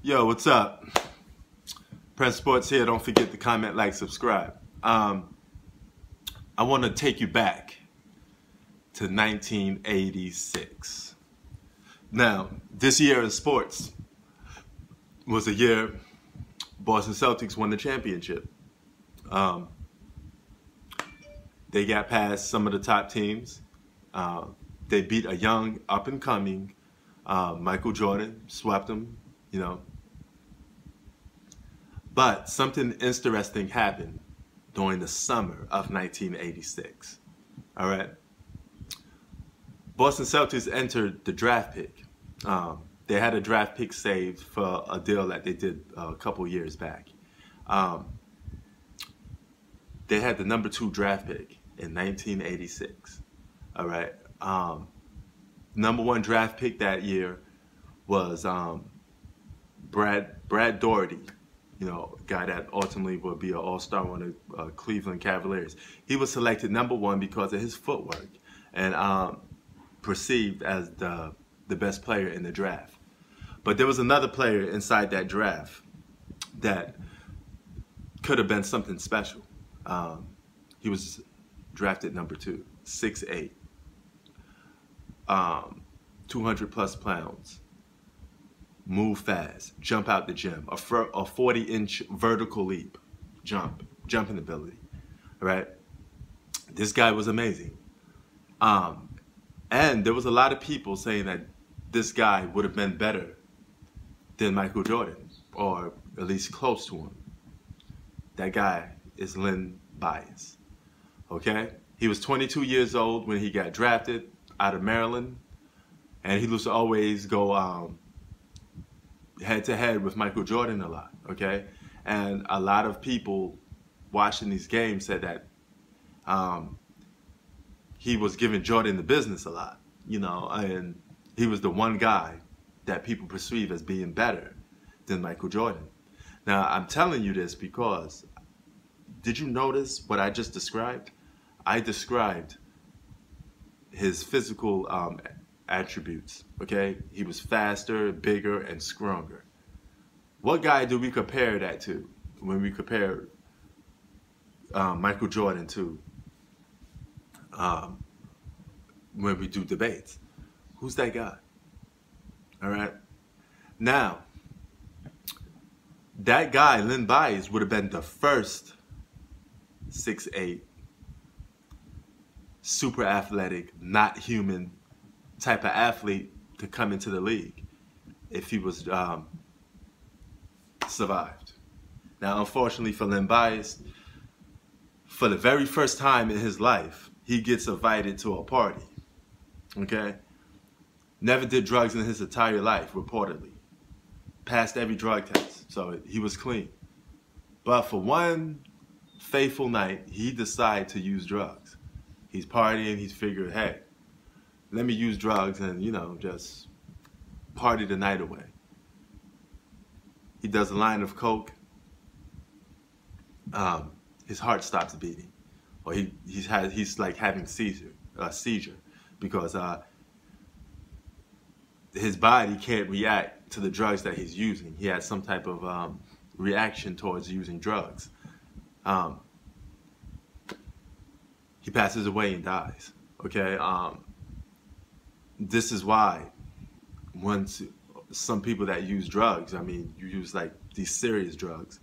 Yo, what's up? Prince Sports here. Don't forget to comment, like, subscribe. I want to take you back to 1986. Now, this year in sports was a year Boston Celtics won the championship. They got past some of the top teams. They beat a young, up-and-coming Michael Jordan, swept him, you know. But something interesting happened during the summer of 1986. All right. Boston Celtics entered the draft pick. They had a draft pick saved for a deal that they did a couple years back. They had the number 2 draft pick in 1986. All right. Number 1 draft pick that year was Brad Daugherty. You know, a guy that ultimately will be an all-star on the Cleveland Cavaliers. He was selected number 1 because of his footwork and perceived as the best player in the draft. But there was another player inside that draft that could have been something special. He was drafted number 2, 6'8", 200 plus pounds. Move fast, jump out the gym, a 40-inch vertical leap, jumping ability, right? This guy was amazing. And there was a lot of people saying that this guy would have been better than Michael Jordan, or at least close to him. That guy is Len Bias, okay? He was 22 years old when he got drafted out of Maryland, and he used to always go head-to-head with Michael Jordan a lot, okay? And a lot of people watching these games said that he was giving Jordan the business a lot, you know, and he was the one guy that people perceive as being better than Michael Jordan. Now, I'm telling you this because, did you notice what I just described? I described his physical attributes, okay? He was faster, bigger, and stronger. What guy do we compare that to when we compare Michael Jordan to when we do debates? Who's that guy? All right? Now, that guy, Len Bias, would have been the first 6'8", super athletic, not human type of athlete to come into the league if he was survived. Now, unfortunately for Len Bias, for the very first time in his life, he gets invited to a party, okay? Never did drugs in his entire life, reportedly. Passed every drug test, so he was clean. But for one fateful night, he decided to use drugs. He's partying, he's figured, hey, let me use drugs and, you know, just party the night away. He does a line of coke. His heart stops beating, or he's like having a seizure because his body can't react to the drugs that he's using. He has some type of reaction towards using drugs. He passes away and dies. Okay. This is why once some people that use drugs, I mean, you use like these serious drugs,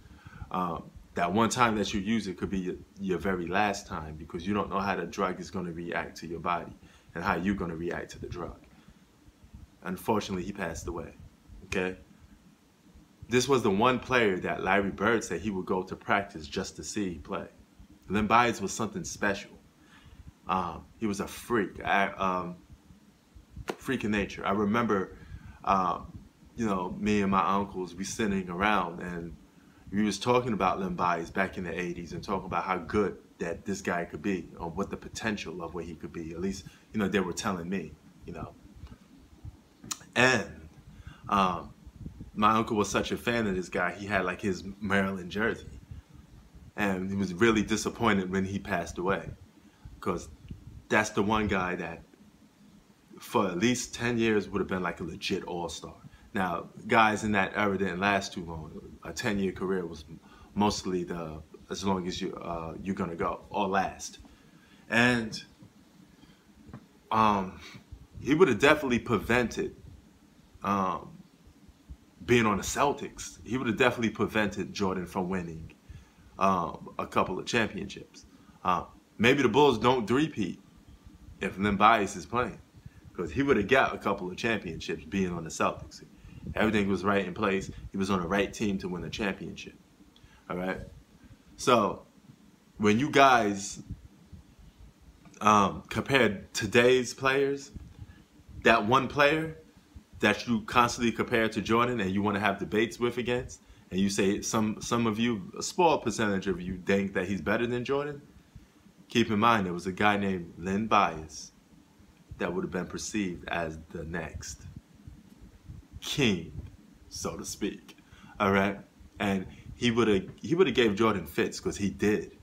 that one time that you use it could be your very last time because you don't know how the drug is going to react to your body and how you're going to react to the drug. Unfortunately, he passed away, okay? This was the one player that Larry Bird said he would go to practice just to see play. Len Bias was something special. He was a freak. Freak of nature. I remember, you know, me and my uncles, we sitting around and we was talking about Len Bias back in the 80s and talking about how good that this guy could be, or what the potential of what he could be. At least, you know, they were telling me, you know. And my uncle was such a fan of this guy, he had like his Maryland jersey. And he was really disappointed when he passed away because that's the one guy that for at least 10 years would have been like a legit all-star. Now, guys in that era didn't last too long. A 10-year career was mostly as long as you're gonna go or last. And he would have definitely prevented being on the Celtics. He would have definitely prevented Jordan from winning a couple of championships. Maybe the Bulls don't three-peat if Len Bias is playing, because he would have got a couple of championships being on the Celtics. Everything was right in place. He was on the right team to win a championship. All right. So when you guys compared today's players, that one player that you constantly compare to Jordan and you want to have debates with against, and you say some of you, a small percentage of you, think that he's better than Jordan, keep in mind there was a guy named Len Bias that would have been perceived as the next king, so to speak. All right, and he would have gave Jordan fits, because he did.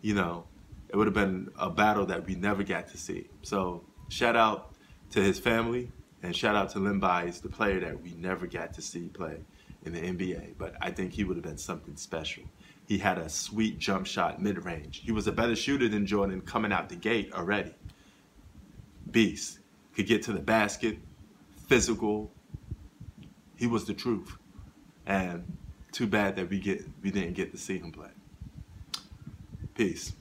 You know, it would have been a battle that we never got to see. So shout out to his family, and shout out to Len Bias, the player that we never got to see play in the NBA. But I think he would have been something special. He had a sweet jump shot mid-range. He was a better shooter than Jordan coming out the gate already. Beast. Could get to the basket, physical. He was the truth. And too bad that we didn't get to see him play. Peace.